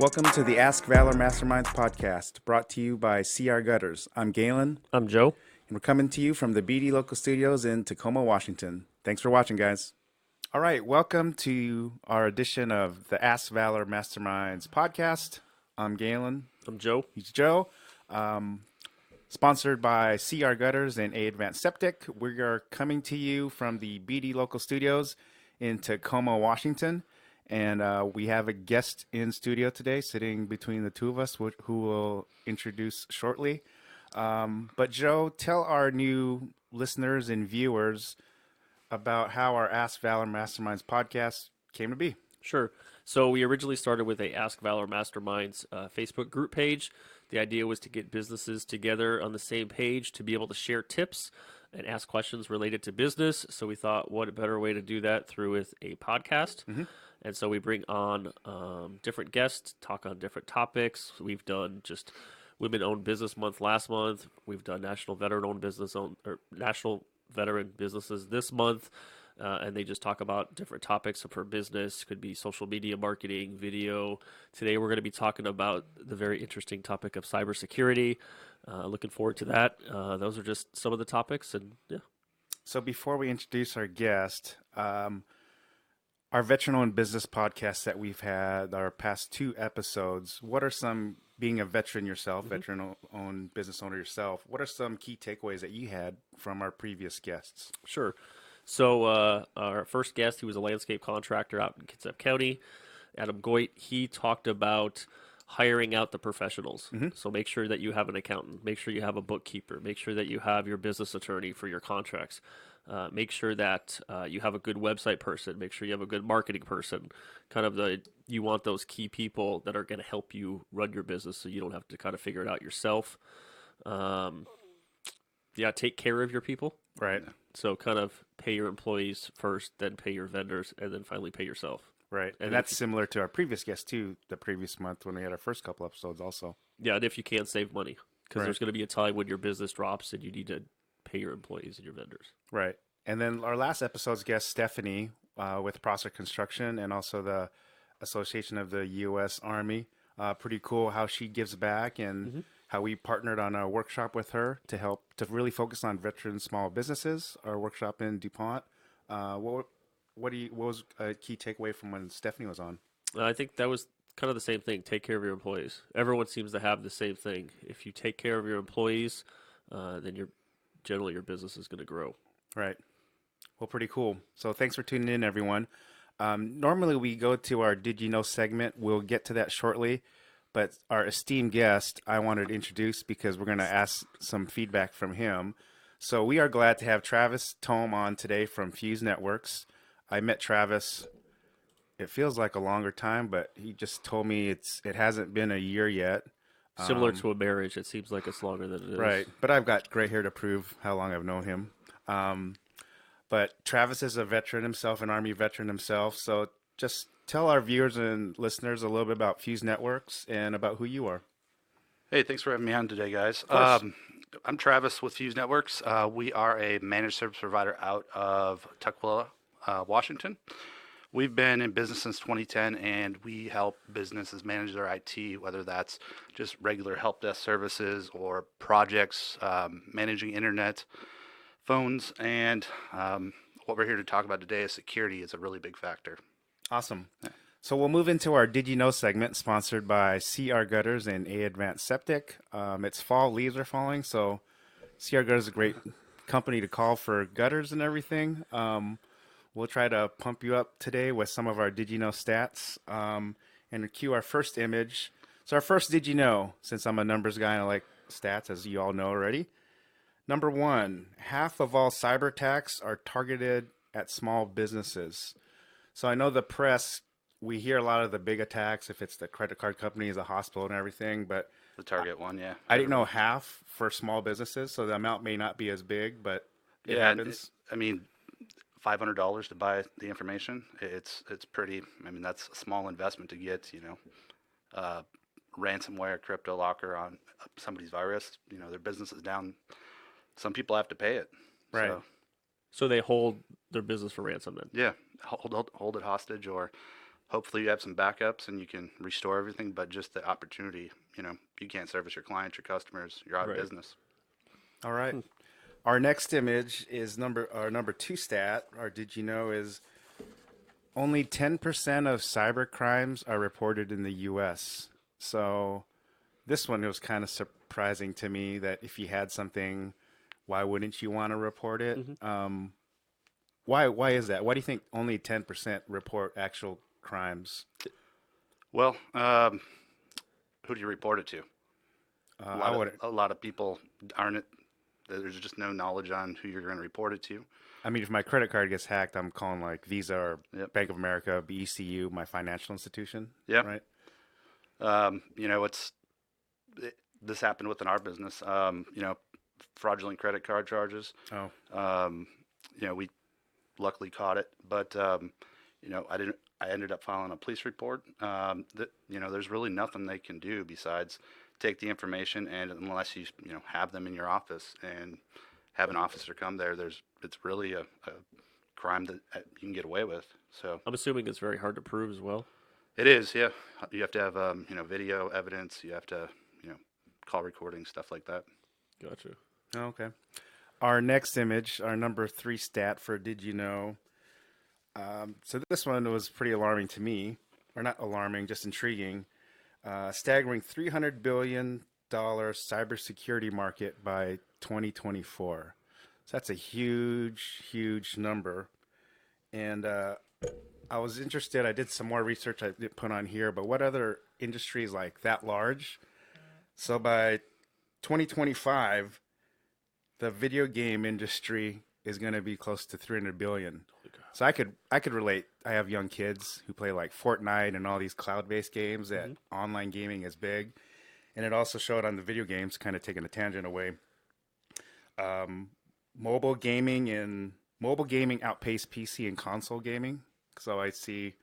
Welcome to the Ask Valor Masterminds podcast, brought to you by CR Gutters. I'm Galen. I'm Joe. And we're coming to you from the BD Local Studios in Tacoma, Washington. Thanks for watching, guys. All right, welcome to our edition of the Ask Valor Masterminds podcast. I'm Galen. I'm Joe. He's Joe. Sponsored by CR Gutters and A Advanced Septic. We are coming to you from the BD Local Studios in Tacoma, Washington. And we have a guest in studio today sitting between the two of us, who will introduce shortly. But Joe, tell our new listeners and viewers about how our Ask Valor Masterminds podcast came to be. Sure. So we originally started with a Ask Valor Masterminds Facebook group page. The idea was to get businesses together on the same page to be able to share tips and ask questions related to business. So we thought, what a better way to do that through with a podcast. Mm-hmm. And so we bring on different guests, talk on different topics. We've done just Women-Owned Business Month last month. We've done National Veteran-Owned Business or National Veteran Businesses this month. And they just talk about different topics for business. Could be social media marketing, video. Today we're going to be talking about the very interesting topic of cybersecurity. Looking forward to that. Those are just some of the topics, and yeah. So before we introduce our guest, our veteran-owned business podcast that we've had, our past two episodes, what are some, being a veteran yourself, veteran-owned business owner yourself, what are some key takeaways that you had from our previous guests? Sure. So our first guest, he was a landscape contractor out in Kitsap County, Adam Goit. He talked about hiring out the professionals. Mm-hmm. So make sure that you have an accountant, make sure you have a bookkeeper, make sure that you have your business attorney for your contracts. Make sure that you have a good website person. Make sure you have a good marketing person. You want those key people that are going to help you run your business so you don't have to kind of figure it out yourself. Take care of your people. Right. So kind of pay your employees first, then pay your vendors, and then finally pay yourself. Right. And that's similar to our previous guest, too, the previous month when we had our first couple episodes also. Yeah, and if you can, save money. Because there's going to be a time when your business drops and you need to pay your employees and your vendors. Right. And then our last episode's guest, Stephanie, with Prosser Construction and also the Association of the U.S. Army. Pretty cool how she gives back and how we partnered on a workshop with her to help to really focus on veteran small businesses, our workshop in DuPont. What was a key takeaway from when Stephanie was on? I think that was kind of the same thing. Take care of your employees. Everyone seems to have the same thing. If you take care of your employees, then generally your business is going to grow. Right. Well, pretty cool. So thanks for tuning in, everyone. Normally we go to our Did You Know segment. We'll get to that shortly. But our esteemed guest, I wanted to introduce because we're going to ask some feedback from him. So we are glad to have Travis Thom on today from Fuse Networks. I met Travis, it feels like a longer time, but he just told me it hasn't been a year yet. Similar to a marriage, it seems like it's longer than it is. Right, but I've got gray hair to prove how long I've known him. But Travis is a veteran himself, an Army veteran himself, so just tell our viewers and listeners a little bit about Fuse Networks and about who you are. Hey, thanks for having me on today, guys. I'm Travis with Fuse Networks. We are a managed service provider out of Tukwila, Washington. We've been in business since 2010, and we help businesses manage their IT, whether that's just regular help desk services or projects, managing internet, phones, and what we're here to talk about today is security is a really big factor. Awesome. So we'll move into our Did You Know segment, sponsored by CR Gutters and A Advanced Septic. It's fall, leaves are falling, so CR Gutters is a great company to call for gutters and everything. We'll try to pump you up today with some of our Did You Know stats and cue our first image. So our first Did You Know, since I'm a numbers guy and I like stats, as you all know already. Number one, half of all cyber attacks are targeted at small businesses. So I know the press, we hear a lot of the big attacks, if it's the credit card companies, the hospital and everything, but the target one, yeah. I didn't know half for small businesses, so the amount may not be as big, but it happens. $500 to buy the information, it's pretty, that's a small investment to get, ransomware, crypto locker on somebody's virus, their business is down. Some people have to pay it. hopefully you have some backups and you can restore everything, but just the opportunity, you can't service your clients, your customers, you're out of Right. business. All right. Our next image is our number 2 stat, or did you know, is only 10% of cyber crimes are reported in the U.S. So this one was kind of surprising to me that if you had something, why wouldn't you want to report it? Why is that? Why do you think only 10% report actual crimes? Well, who do you report it to? A lot of people aren't. There's just no knowledge on who you're going to report it to. I mean, if my credit card gets hacked, I'm calling like Visa or Yep. Bank of America, BECU, my financial institution. Yeah. Right. This happened within our business. Fraudulent credit card charges. Oh. We luckily caught it, but I ended up filing a police report. There's really nothing they can do besides take the information, and unless you have them in your office and have an officer come there, it's really a crime that you can get away with. So I'm assuming it's very hard to prove as well. it is, yeah. You have to have video evidence. You have to call recordings, stuff like that. Gotcha. Oh, okay. Our next image, our number 3 stat for Did You Know? So this one was pretty alarming to me, or not alarming, just intriguing. Staggering $300 billion cybersecurity market by 2024. So that's a huge, huge number. And I was interested. I did some more research I didn't put on here, but what other industries like that large? So by 2025, the video game industry is going to be close to 300 billion. So I could relate. I have young kids who play like Fortnite and all these cloud-based games that online gaming is big. And it also showed on the video games, kind of taking a tangent away. Mobile gaming outpaced PC and console gaming. So I see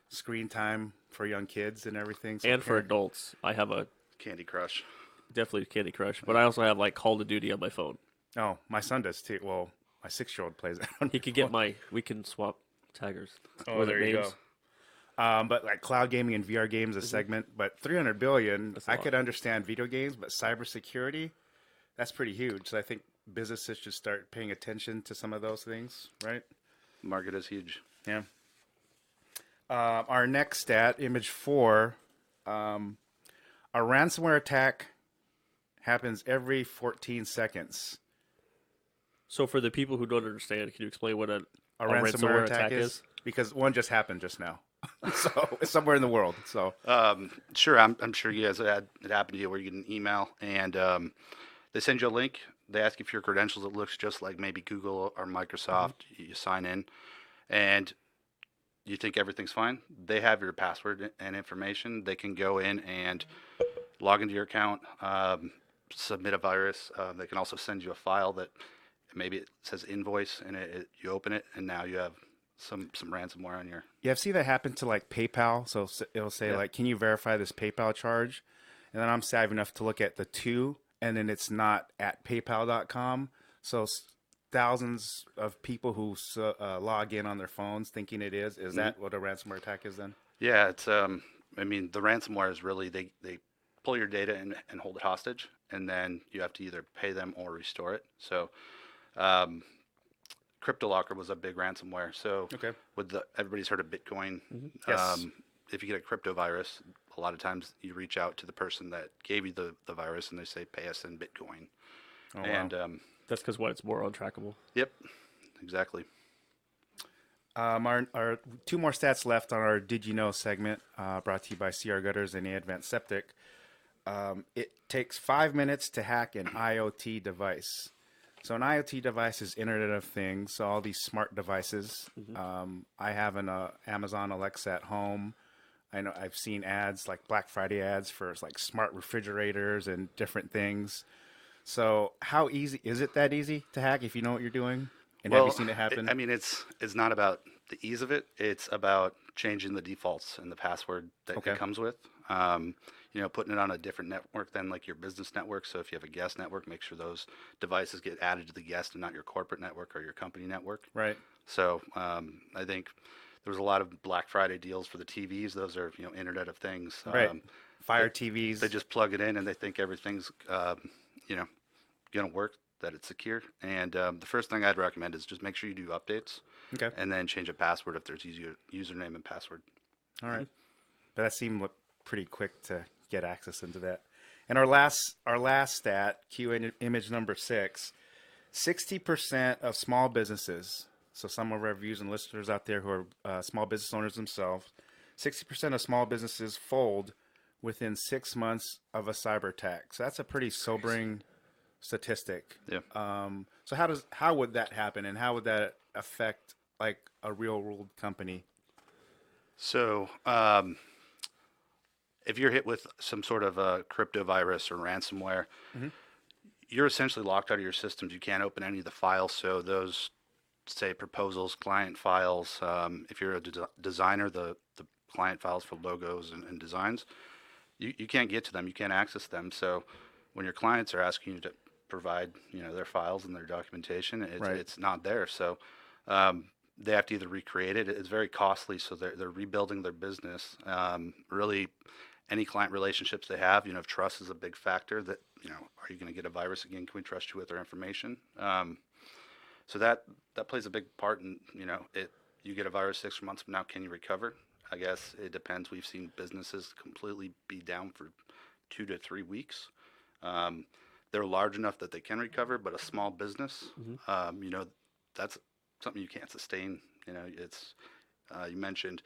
screen time for young kids and everything. So And for adults, I have a Candy Crush. definitely Candy Crush, but I also have like Call of Duty on my phone. Oh, my son does too. Well, my 6-year-old plays that on He could get we can swap taggers. Oh, there you go. But like cloud gaming and VR games, a segment. But 300 billion, I could understand video games, but cybersecurity, that's pretty huge. So I think businesses should start paying attention to some of those things, right? Market is huge. Yeah. Our next stat, image 4, a ransomware attack happens every 14 seconds. So for the people who don't understand, can you explain what a Ransomware attack is? Because one just happened just now. So it's somewhere in the world. So sure, I'm sure you guys had it happen to you where you get an email and they send you a link. They ask you for your credentials. It looks just like maybe Google or Microsoft. You sign in, and you think everything's fine. They have your password and information. They can go in and log into your account, submit a virus. They can also send you a file that maybe it says invoice, and you open it, and now you have some ransomware on your. Yeah, I've seen that happen to like PayPal. So it'll say like, "Can you verify this PayPal charge?" And then I'm savvy enough to look at the 2, and then it's not at PayPal.com. So thousands of people who log in on their phones thinking it is. Is that what a ransomware attack is then? Yeah, it's the ransomware is really they pull your data and hold it hostage, and then you have to either pay them or restore it. So CryptoLocker was a big ransomware. So everybody's heard of Bitcoin. Yes. If you get a crypto virus, a lot of times you reach out to the person that gave you the virus, and they say, "Pay us in Bitcoin." Oh, and wow. That's because it's more untrackable. Yep, exactly. Our 2 more stats left on our Did You Know segment, brought to you by CR Gutters and Advanced Septic. It takes 5 minutes to hack an IoT device. So an IoT device is Internet of Things, so all these smart devices. I have an Amazon Alexa at home. I know I've seen ads like Black Friday ads for like smart refrigerators and different things. So how easy is it? That easy to hack if you know what you're doing? And have you seen it happen? It's not about the ease of it. It's about changing the defaults and the password that it comes with. Putting it on a different network than like your business network. So if you have a guest network, make sure those devices get added to the guest and not your corporate network or your company network. Right. So I think there was a lot of Black Friday deals for the TVs. Those are, Internet of Things. Right. Fire They TVs. just plug it in and they think everything's, you know, going to work, that it's secure. And the first thing I'd recommend is just make sure you do updates Okay. and then change a password if there's username and password. All right. But that seemed pretty quick to get access into that. And our last stat, image number 6, 60% of small businesses, so some of our viewers and listeners out there who are small business owners themselves, 60% of small businesses fold within 6 months of a cyber attack. So that's a pretty sobering statistic. Yeah. So how would that happen, and how would that affect like a real world company? So, if you're hit with some sort of a crypto virus or ransomware, you're essentially locked out of your systems. You can't open any of the files. So those, say, proposals, client files, if you're a designer, the client files for logos and designs, you can't get to them. You can't access them. So when your clients are asking you to provide, their files and their documentation, it's not there. So they have to either recreate it. It's very costly. So they're rebuilding their business. Really, any client relationships they have, if trust is a big factor, that, are you going to get a virus again? Can we trust you with our information? So that plays a big part in, you get a virus 6 months from now, can you recover? I guess it depends. We've seen businesses completely be down for 2 to 3 weeks. They're large enough that they can recover, but a small business, that's something you can't sustain. It's you mentioned,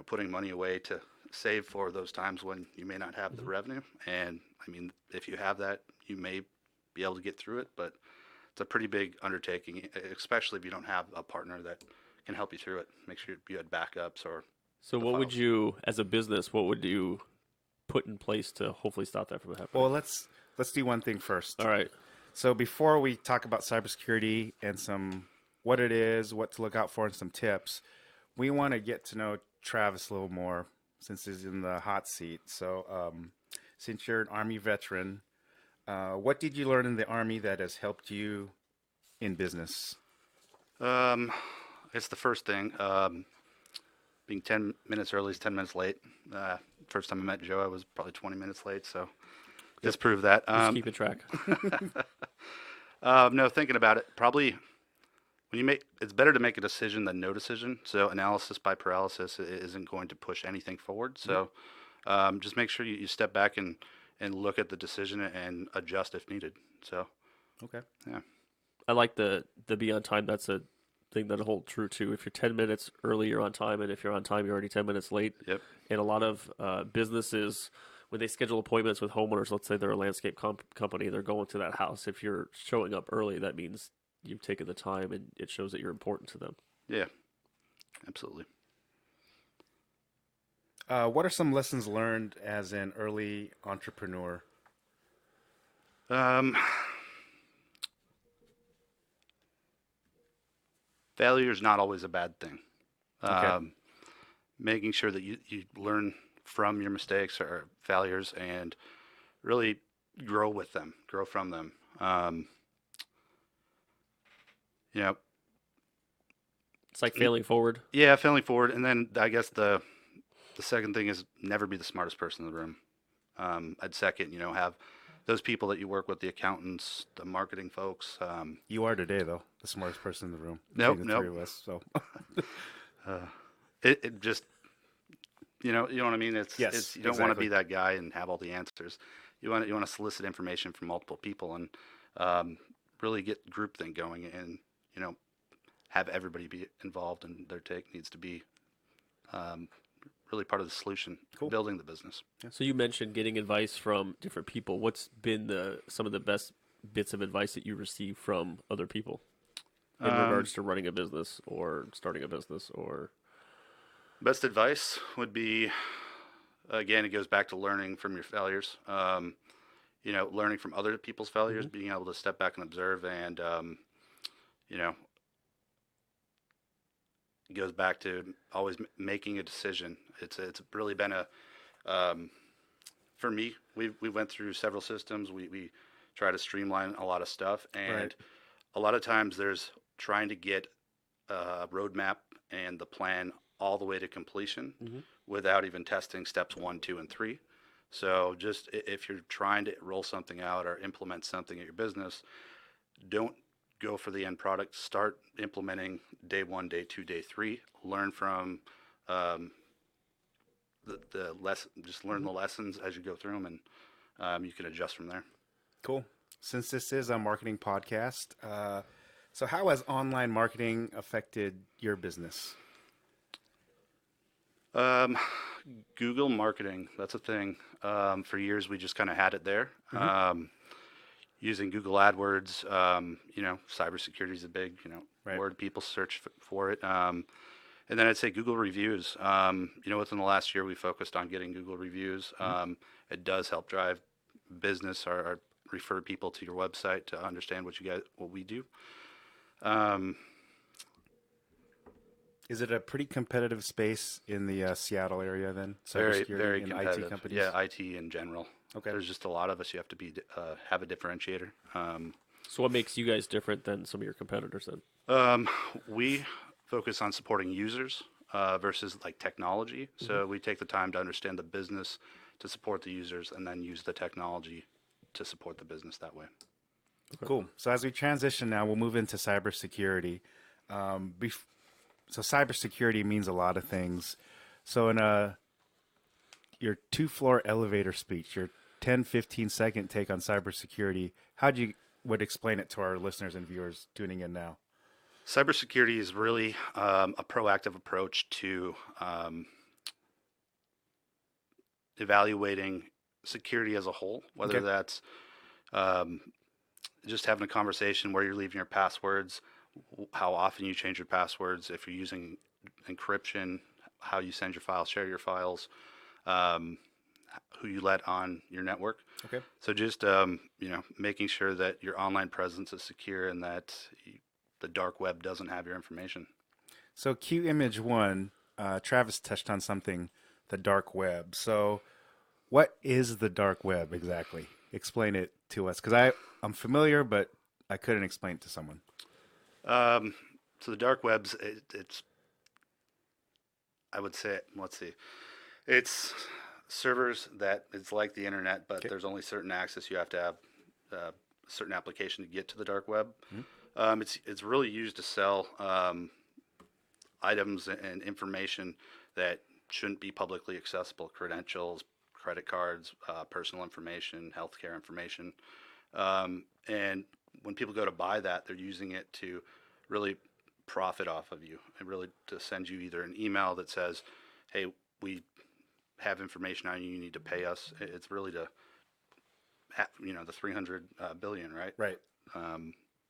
putting money away to save for those times when you may not have the revenue. And I mean, if you have that, you may be able to get through it, but it's a pretty big undertaking, especially if you don't have a partner that can help you through it. Make sure you had backups or. So what would you, as a business, what would you put in place to hopefully stop that from happening? Well, let's do one thing first. All right. So before we talk about cybersecurity and what it is, what to look out for, and some tips, we want to get to know Travis a little more since he's in the hot seat. So since you're an Army veteran, what did you learn in the Army that has helped you in business? It's the first thing. Being 10 minutes early is 10 minutes late. First time I met Joe, I was probably 20 minutes late, so just prove that. Just keep it track. No, thinking about it, probably it's better to make a decision than no decision. So analysis by paralysis isn't going to push anything forward. So just make sure you step back and look at the decision and adjust if needed. So, okay. Yeah. I like the be on time. That's a thing that'll hold true too. If you're 10 minutes early, you're on time, and if you're on time, you're already 10 minutes late. Yep. And a lot of businesses, when they schedule appointments with homeowners, let's say they're a landscape company, they're going to that house. If you're showing up early, that means you've taken the time, and it shows that you're important to them. Yeah, absolutely. What are some lessons learned as an early entrepreneur? Failure is not always a bad thing. Okay. Making sure that you learn from your mistakes or failures and really grow with them, grow from them. It's like failing forward. Yeah, failing forward. And then I guess the second thing is never be the smartest person in the room. I'd second, have those people that you work with, the accountants, the marketing folks. You are today, though, the smartest person in the room. Nope, between the three of us. So it just, you know what I mean? It's you don't want to exactly. be that guy and have all the answers. You want to solicit information from multiple people and really get groupthink going and have everybody be involved, and their take needs to be really part of the solution, building the business. So you mentioned getting advice from different people. What's been some of the best bits of advice that you received from other people in regards to running a business or starting a business? Or best advice would be, again, it goes back to learning from your failures. Learning from other people's failures, being able to step back and observe, and it goes back to always making a decision. It's really been for me, we went through several systems. We try to streamline a lot of stuff, and Right. a lot of times there's trying to get roadmap and the plan all the way to completion without even testing steps 1, 2, and 3. So just if you're trying to roll something out or implement something at your business, don't go for the end product. Start implementing day 1, day 2, day 3. Learn from the lesson. Just learn the lessons as you go through them, and you can adjust from there. Cool. Since this is a marketing podcast, so how has online marketing affected your business? Google marketing, that's a thing. For years, we just kind of had it there. Using Google AdWords, cybersecurity is a big, word. People search for it. And then I'd say Google reviews. Within the last year, we focused on getting Google reviews. It does help drive business or refer people to your website to understand what we do. Is it a pretty competitive space in the Seattle area then? Very, Cybersecurity very and competitive. IT companies? Yeah, IT in general. Okay. There's just a lot of us. You have to have a differentiator. So what makes you guys different than some of your competitors then? We focus on supporting users versus like technology. So we take the time to understand the business to support the users and then use the technology to support the business that way. Cool. So as we transition now, we'll move into cybersecurity. So cybersecurity means a lot of things. So in your 2-floor elevator speech, your 10, 15-second take on cybersecurity, would explain it to our listeners and viewers tuning in now? Cybersecurity is really a proactive approach to evaluating security as a whole, whether that's just having a conversation where you're leaving your passwords, how often you change your passwords, if you're using encryption, how you send your files, share your files, who you let on your network. Okay. So just making sure that your online presence is secure and that the dark web doesn't have your information. So Q image 1, Travis touched on something, the dark web. So what is the dark web exactly? Explain it to us, because I'm familiar, but I couldn't explain it to someone. So the dark web's it's I would say, let's see, it's servers that it's like the internet, but there's only certain access. You have to have a certain application to get to the dark web. It's really used to sell items and information that shouldn't be publicly accessible: credentials, credit cards, personal information, healthcare information. And when people go to buy that, they're using it to really profit off of you and really to send you either an email that says, hey, we have information on you, you need to pay us. It's really to have, the 300 billion, right? Right.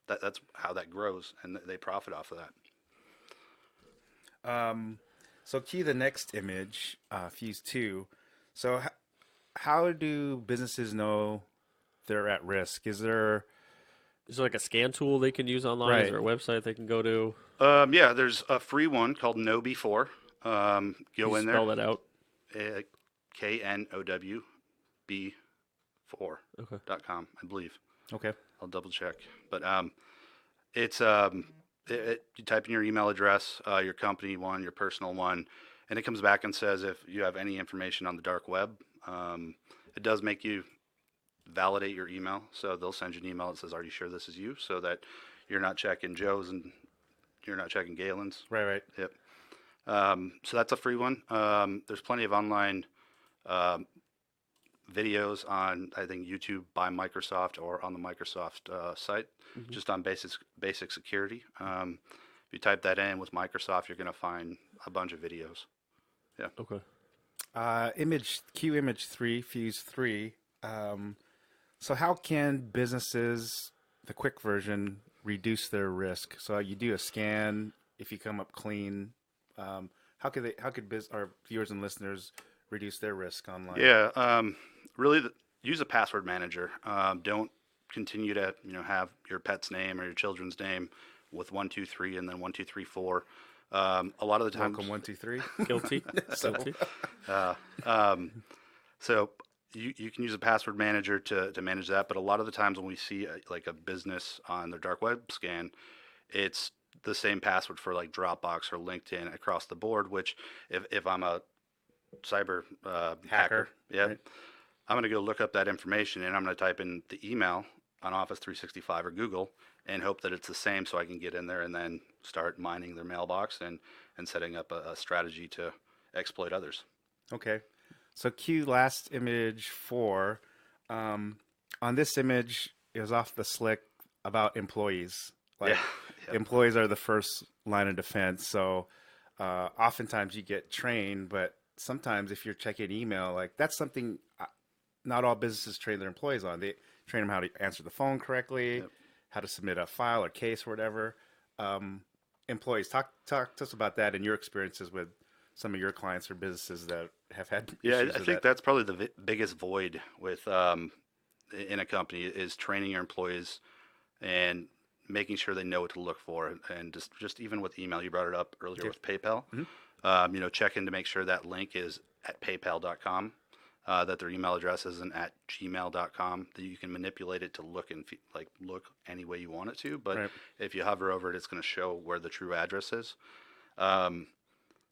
That's how that grows, and they profit off of that. So key the next image, Fuse 2. So how do businesses know they're at risk? Is there like a scan tool they can use online? Right. Is there a website they can go to? Yeah, there's a free one called Know Before. Go in there. Spell that out. KNOWB4.com, Okay. I believe. okay? I'll double check. But it's you type in your email address, your company one, your personal one, and it comes back and says if you have any information on the dark web. It does make you validate your email, so they'll send you an email that says, "Are you sure this is you?" So that you're not checking Joe's and you're not checking Galen's. Right. Yep. So that's a free one. There's plenty of online videos on, I think, YouTube by Microsoft or on the Microsoft site, just on basic security. If you type that in with Microsoft, you're going to find a bunch of videos. Yeah. Okay. Q image 3, Fuse 3. So how can businesses, the quick version, reduce their risk? So you do a scan. If you come up clean, how could our viewers and listeners reduce their risk online? Yeah. Really, use a password manager. Don't continue to have your pet's name or your children's name with 1, 2, 3 and then 1, 2, 3, 4. A lot of the times, Welcome 1, 2, 3. Guilty. Guilty. So you can use a password manager to manage that, but a lot of the times when we see a business on their dark web scan, it's the same password for like Dropbox or LinkedIn across the board, which if I'm a cyber hacker, yeah, right? I'm going to go look up that information and I'm going to type in the email on Office 365 or Google and hope that it's the same so I can get in there and then start mining their mailbox and setting up a strategy to exploit others. Okay. So cue last image 4. On this image, it was off the slick about employees. Like Yeah. employees are the first line of defense. So oftentimes you get trained, but sometimes if you're checking email, like that's something not all businesses train their employees on. They train them how to answer the phone correctly, Yep. how to submit a file or case or whatever. Employees, talk to us about that and your experiences with some of your clients or businesses that have had Yeah, issues I with think that. that's probably the biggest void with in a company is training your employees and making sure they know what to look for. And just even with email, you brought it up earlier Okay. with PayPal. Check in to make sure that link is at paypal.com, that their email address isn't at gmail.com, that you can manipulate it to look look any way you want it to. But Right. if you hover over it, it's going to show where the true address is.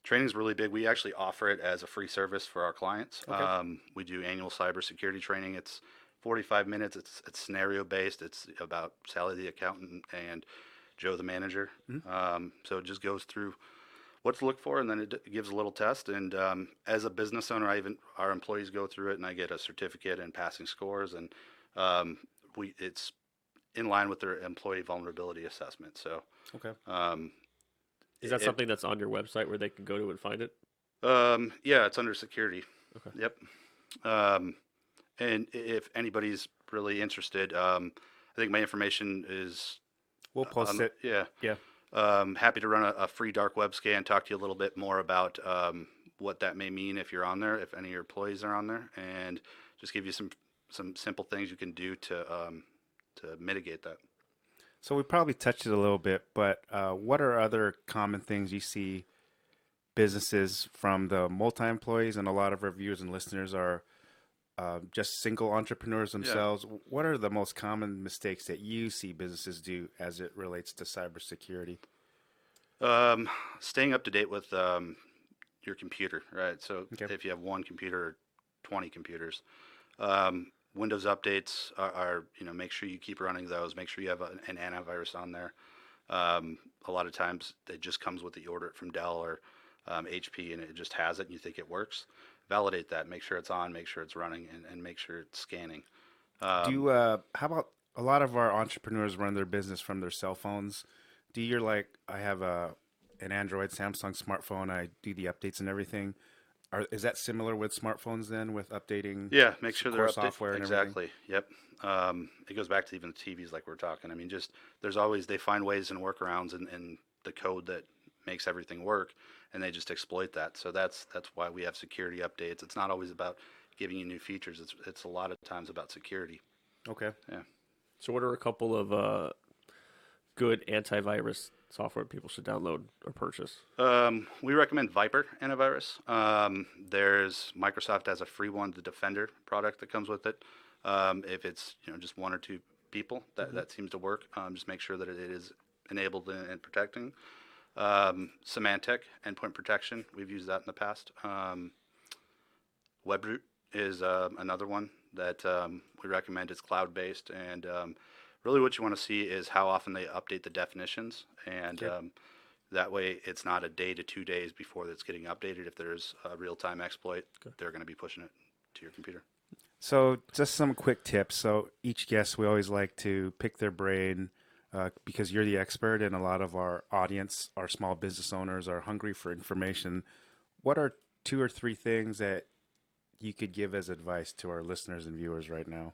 Training is really big. We actually offer it as a free service for our clients. Okay. We do annual cybersecurity training. It's 45 minutes. It's scenario based. It's about Sally the accountant and Joe the manager. So it just goes through what to look for, and then it gives a little test. And as a business owner, our employees go through it, and I get a certificate and passing scores, and it's in line with their employee vulnerability assessment. So Okay. Is that something that's on your website where they can go to and find it? Yeah, it's under security. Okay. Yep. And if anybody's really interested, I think my information is We'll post it. yeah. Yeah. Happy to run a free dark web scan, talk to you a little bit more about what that may mean if you're on there, if any of your employees are on there, and just give you some simple things you can do to mitigate that. So we probably touched it a little bit, but what are other common things you see businesses from the multi-employees, and a lot of our viewers and listeners are just single entrepreneurs themselves. Yeah. What are the most common mistakes that you see businesses do as it relates to cybersecurity? Staying up to date with your computer, right? So if you have one computer or 20 computers, Windows updates are make sure you keep running those. Make sure you have an antivirus on there. A lot of times it just comes with the order it from Dell or HP, and it just has it, and you think it works. Validate that. Make sure it's on. Make sure it's running, and make sure it's scanning. How about a lot of our entrepreneurs run their business from their cell phones? Do you I have an Android, Samsung smartphone. I do the updates and everything. Is that similar with smartphones then, with updating? Yeah, make sure they're software and exactly. Everything? Yep. It goes back to even the TVs like we're talking. I mean, there's always, they find ways and workarounds in the code that makes everything work, and they just exploit that. So that's why we have security updates. It's not always about giving you new features. It's a lot of times about security. Okay. Yeah. So what are a couple of good antivirus software people should download or purchase? We recommend Viper antivirus. There's Microsoft has a free one, the Defender product that comes with it. If it's just one or two people, that seems to work. Just make sure that it is enabled and protecting. Symantec endpoint protection. We've used that in the past. WebRoot is another one that we recommend. It's cloud-based, and really what you want to see is how often they update the definitions, and that way it's not a day to 2 days before that's getting updated. If there's a real-time exploit, they're going to be pushing it to your computer. So just some quick tips. So each guest, we always like to pick their brain because you're the expert, and a lot of our audience, our small business owners, are hungry for information. What are 2 or 3 things that you could give as advice to our listeners and viewers right now?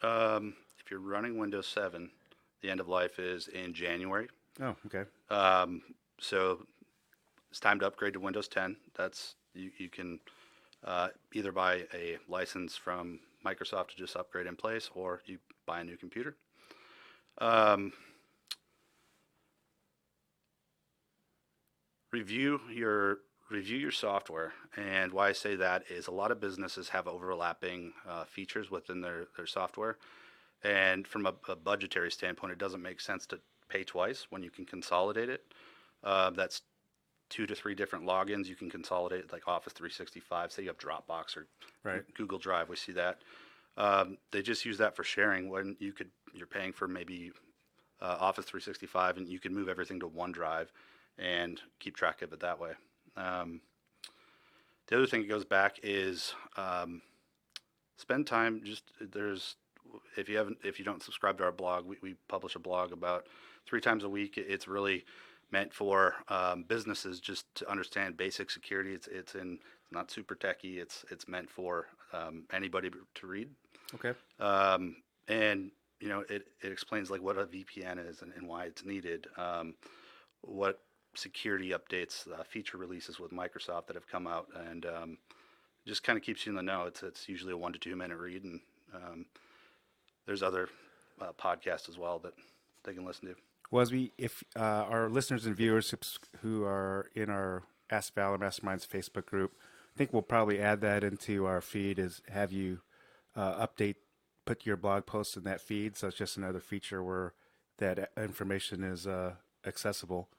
If you're running Windows 7, the end of life is in January. Oh, okay. So it's time to upgrade to Windows 10. That's you can either buy a license from Microsoft to just upgrade in place, or you buy a new computer. Review your software, and why I say that is a lot of businesses have overlapping features within their software, and from a budgetary standpoint, it doesn't make sense to pay twice when you can consolidate it. That's 2 to 3 different logins. You can consolidate like Office 365. Say you have Dropbox or Right. Google Drive. We see that. They just use that for sharing when you're paying for maybe Office 365 and you can move everything to OneDrive and keep track of it that way. The other thing that goes back is spend time. If you don't subscribe to our blog, we publish a blog about 3 times a week. It's really meant for businesses just to understand basic security. It's not super techy. It's meant for anybody to read. Okay. And it explains like what a VPN is and why it's needed. What security updates, feature releases with Microsoft that have come out, and just kind of keeps you in the know. It's usually a 1 to 2 minute read, and there's other podcasts as well that they can listen to. Well, if our listeners and viewers who are in our Ask Valor Masterminds Facebook group, I think we'll probably add that into our feed. Is have you put your blog posts in that feed, so it's just another feature where that information is accessible.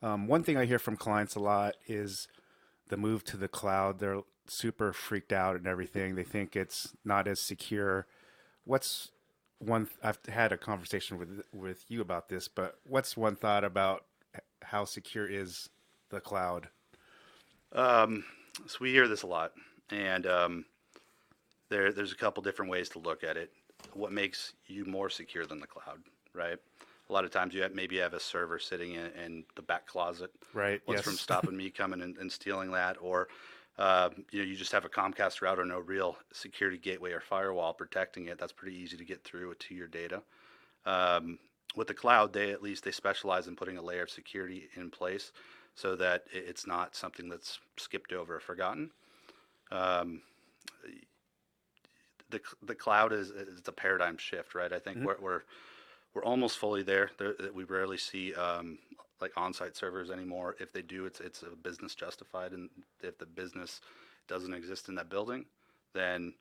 One thing I hear from clients a lot is the move to the cloud. They're super freaked out and everything. They think it's not as secure. I've had a conversation with you about this, but what's one thought about how secure is the cloud? So we hear this a lot, and there's a couple different ways to look at it. What makes you more secure than the cloud, right? A lot of times you maybe have a server sitting in the back closet. Right. What's yes. from stopping me coming and stealing that, or you just have a Comcast router, no real security gateway or firewall protecting it. That's pretty easy to get through to your data. With the cloud, they specialize in putting a layer of security in place so that it's not something that's skipped over or forgotten. The cloud is a paradigm shift, right? I think we're almost fully there. We rarely see like on-site servers anymore. If they do, it's a business justified, and if the business doesn't exist in that building, then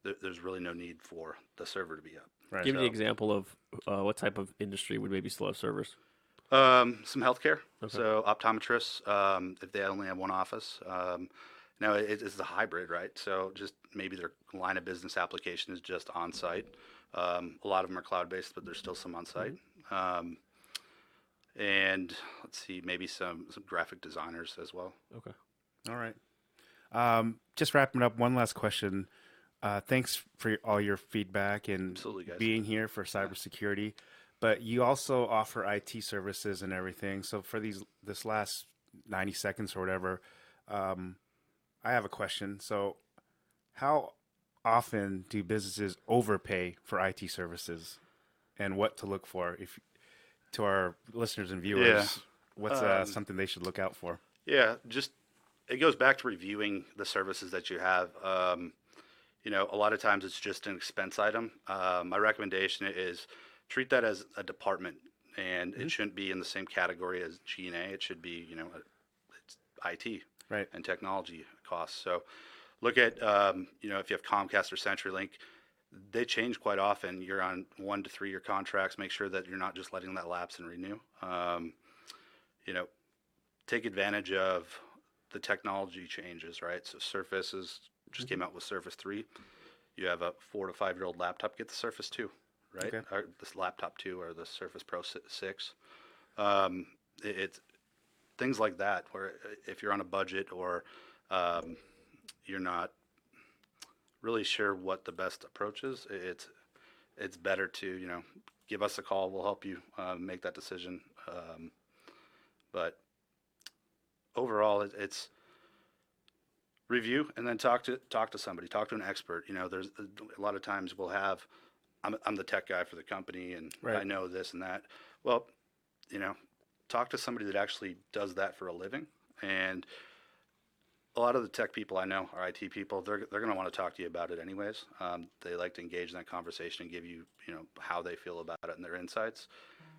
there's really no need for the server to be up. Right. Give me an example of what type of industry would maybe still have servers. Some healthcare, Okay. so optometrists, if they only have one office. Now it's a hybrid, right? So just maybe their line of business application is just on-site. A lot of them are cloud-based, but there's still some on-site. And let's see, maybe some graphic designers as well. Okay. All right. Just wrapping up, one last question. Thanks for all your feedback and Absolutely, guys. being here for cybersecurity. But you also offer IT services and everything. So for this last 90 seconds or whatever, I have a question. So how often do businesses overpay for IT services, and what to look for? If to our listeners and viewers, what's something they should look out for? Yeah, just it goes back to reviewing the services that you have. A lot of times it's just an expense item. My recommendation is treat that as a department, and it shouldn't be in the same category as G&A. It should be, it's IT Right. and technology costs. So look at, if you have Comcast or CenturyLink, they change quite often. You're on 1 to 3 year contracts. Make sure that you're not just letting that lapse and renew. Take advantage of the technology changes, right? So Surface just came out with Surface 3. You have a 4 to 5 year old laptop, get the Surface 2, right? Okay. Or this laptop 2 or the Surface Pro 6. It's things like that, where if you're on a budget or you're not really sure what the best approach is, it's better to give us a call. We'll help you make that decision. But overall, it's review and then talk to somebody, talk to an expert. There's a lot of times we'll have I'm the tech guy for the company and Right. I know this and that. Well, talk to somebody that actually does that for a living. And a lot of the tech people I know are IT people. They're going to want to talk to you about it anyways. They like to engage in that conversation and give you, how they feel about it and their insights.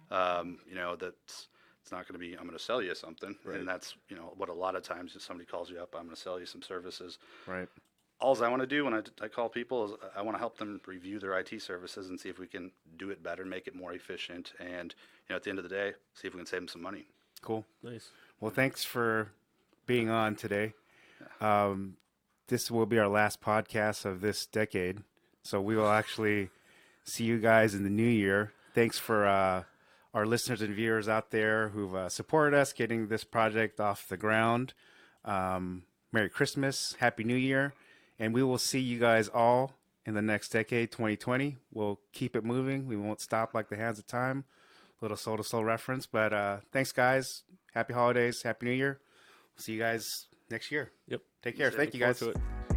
That's it's not going to be I'm going to sell you something, Right. and that's what a lot of times if somebody calls you up, I'm going to sell you some services. Right. All I want to do when I call people is I want to help them review their IT services and see if we can do it better, make it more efficient, and at the end of the day, see if we can save them some money. Cool. Nice. Well, thanks for being on today. This will be our last podcast of this decade, so we will actually see you guys in the new year. Thanks for our listeners and viewers out there who've supported us getting this project off the ground. Merry Christmas, Happy New Year, and we will see you guys all in the next decade, 2020. We'll keep it moving. We won't stop like the hands of time. Little soul-to-soul reference, but thanks, guys. Happy holidays, Happy New Year. We'll see you guys next year. Yep. Take care. Thank you, guys. Look forward to it.